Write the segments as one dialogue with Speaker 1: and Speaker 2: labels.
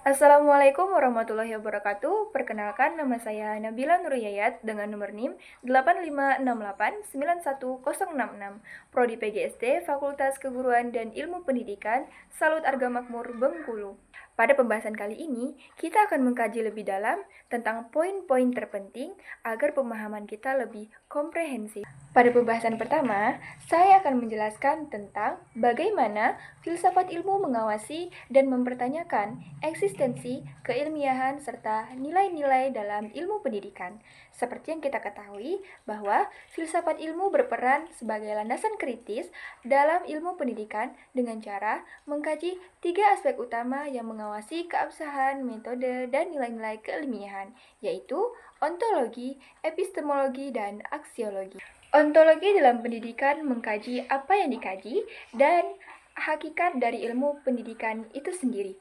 Speaker 1: Assalamualaikum warahmatullahi wabarakatuh. Perkenalkan, nama saya Nabila Nuriyayat dengan nomor NIM 8568910066, Prodi PGSD, Fakultas Keguruan dan Ilmu Pendidikan, Salut Arga Makmur, Bengkulu. Pada pembahasan kali ini, kita akan mengkaji lebih dalam tentang poin-poin terpenting agar pemahaman kita lebih komprehensif. Pada pembahasan pertama, saya akan menjelaskan tentang bagaimana filsafat ilmu mengawasi dan mempertanyakan eksistensi, keilmiahan, serta nilai-nilai dalam ilmu pendidikan. Seperti yang kita ketahui bahwa filsafat ilmu berperan sebagai landasan kritis dalam ilmu pendidikan dengan cara mengkaji 3 aspek utama yang mengawasi keabsahan, metode, dan nilai-nilai keilmiahan, yaitu ontologi, epistemologi, dan aksiologi. Ontologi dalam pendidikan mengkaji apa yang dikaji dan hakikat dari ilmu pendidikan itu sendiri.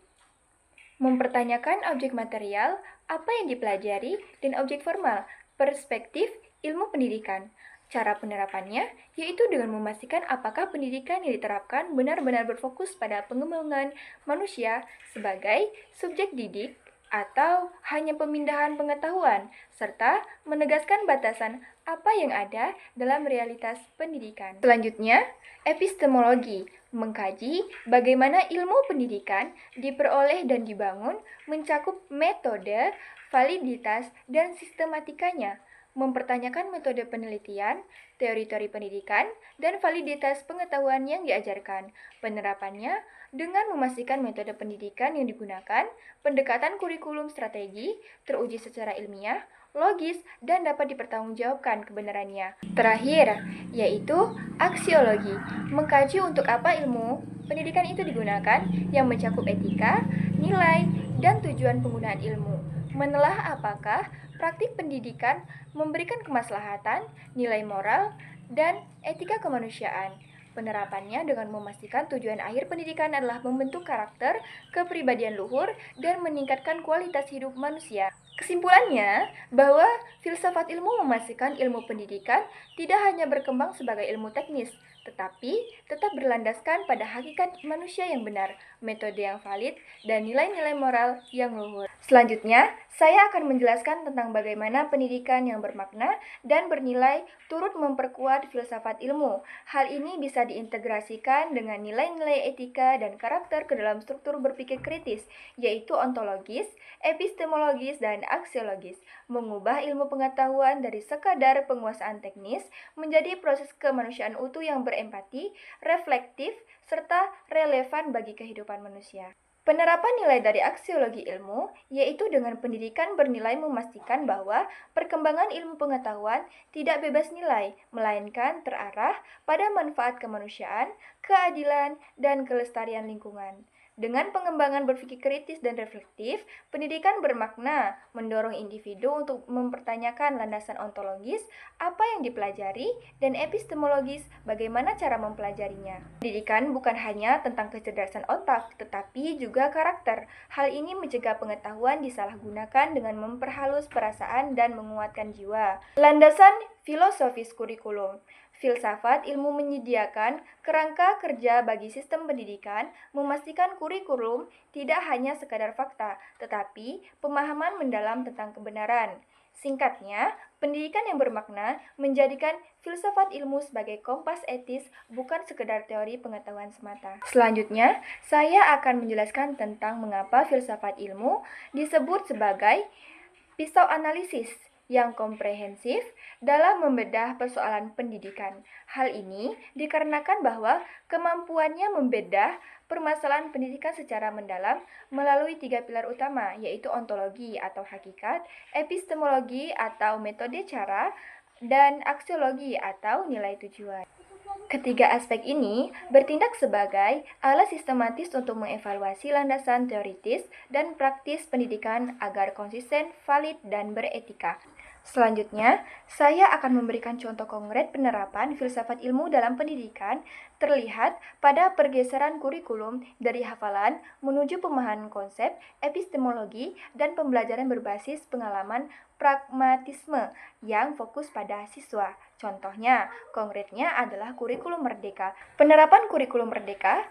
Speaker 1: Mempertanyakan objek material, apa yang dipelajari, dan objek formal, perspektif ilmu pendidikan. Cara penerapannya yaitu dengan memastikan apakah pendidikan yang diterapkan benar-benar berfokus pada pengembangan manusia sebagai subjek didik atau hanya pemindahan pengetahuan, serta menegaskan batasan apa yang ada dalam realitas pendidikan. Selanjutnya, epistemologi mengkaji bagaimana ilmu pendidikan diperoleh dan dibangun, mencakup metode, validitas, dan sistematikanya, mempertanyakan metode penelitian, teori-teori pendidikan, dan validitas pengetahuan yang diajarkan. Penerapannya dengan memastikan metode pendidikan yang digunakan, pendekatan kurikulum strategi, teruji secara ilmiah, logis, dan dapat dipertanggungjawabkan kebenarannya. Terakhir, yaitu aksiologi, mengkaji untuk apa ilmu pendidikan itu digunakan yang mencakup etika, nilai, dan tujuan penggunaan ilmu. Menelah apakah praktik pendidikan memberikan kemaslahatan, nilai moral, dan etika kemanusiaan. Penerapannya dengan memastikan tujuan akhir pendidikan adalah membentuk karakter, kepribadian luhur, dan meningkatkan kualitas hidup manusia. Kesimpulannya, bahwa filsafat ilmu memastikan ilmu pendidikan tidak hanya berkembang sebagai ilmu teknis, tetapi tetap berlandaskan pada hakikat manusia yang benar, metode yang valid, dan nilai-nilai moral yang luhur. Selanjutnya, saya akan menjelaskan tentang bagaimana pendidikan yang bermakna dan bernilai turut memperkuat filsafat ilmu. Hal ini bisa diintegrasikan dengan nilai-nilai etika dan karakter ke dalam struktur berpikir kritis, yaitu ontologis, epistemologis, dan aksiologis, mengubah ilmu pengetahuan dari sekadar penguasaan teknis menjadi proses kemanusiaan utuh yang berempati, reflektif, serta relevan bagi kehidupan manusia. Penerapan nilai dari aksiologi ilmu, yaitu dengan pendidikan bernilai memastikan bahwa perkembangan ilmu pengetahuan tidak bebas nilai, melainkan terarah pada manfaat kemanusiaan, keadilan, dan kelestarian lingkungan. Dengan pengembangan berpikir kritis dan reflektif, pendidikan bermakna mendorong individu untuk mempertanyakan landasan ontologis, apa yang dipelajari, dan epistemologis, bagaimana cara mempelajarinya. Pendidikan bukan hanya tentang kecerdasan otak, tetapi juga karakter. Hal ini mencegah pengetahuan disalahgunakan dengan memperhalus perasaan dan menguatkan jiwa. Landasan filosofis kurikulum. Filsafat ilmu menyediakan kerangka kerja bagi sistem pendidikan, memastikan kurikulum tidak hanya sekadar fakta, tetapi pemahaman mendalam tentang kebenaran. Singkatnya, pendidikan yang bermakna menjadikan filsafat ilmu sebagai kompas etis, bukan sekedar teori pengetahuan semata. Selanjutnya, saya akan menjelaskan tentang mengapa filsafat ilmu disebut sebagai pisau analisis yang komprehensif dalam membedah persoalan pendidikan. Hal ini dikarenakan bahwa kemampuannya membedah permasalahan pendidikan secara mendalam melalui 3 pilar utama, yaitu ontologi atau hakikat, epistemologi atau metode cara, dan aksiologi atau nilai tujuan. Ketiga aspek ini bertindak sebagai alat sistematis untuk mengevaluasi landasan teoritis dan praktis pendidikan agar konsisten, valid, dan beretika. Selanjutnya, saya akan memberikan contoh konkret penerapan filsafat ilmu dalam pendidikan terlihat pada pergeseran kurikulum dari hafalan menuju pemahaman konsep, epistemologi, dan pembelajaran berbasis pengalaman pragmatisme yang fokus pada siswa. Contohnya, konkretnya adalah kurikulum merdeka. Penerapan kurikulum merdeka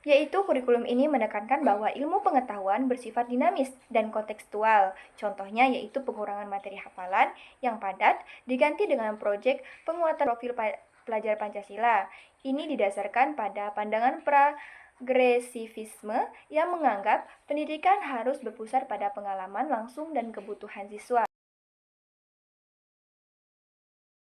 Speaker 1: Yaitu kurikulum ini menekankan bahwa ilmu pengetahuan bersifat dinamis dan kontekstual. Contohnya yaitu pengurangan materi hafalan yang padat diganti dengan proyek penguatan profil pelajar Pancasila. Ini didasarkan pada pandangan progresivisme yang menganggap pendidikan harus berpusat pada pengalaman langsung dan kebutuhan siswa.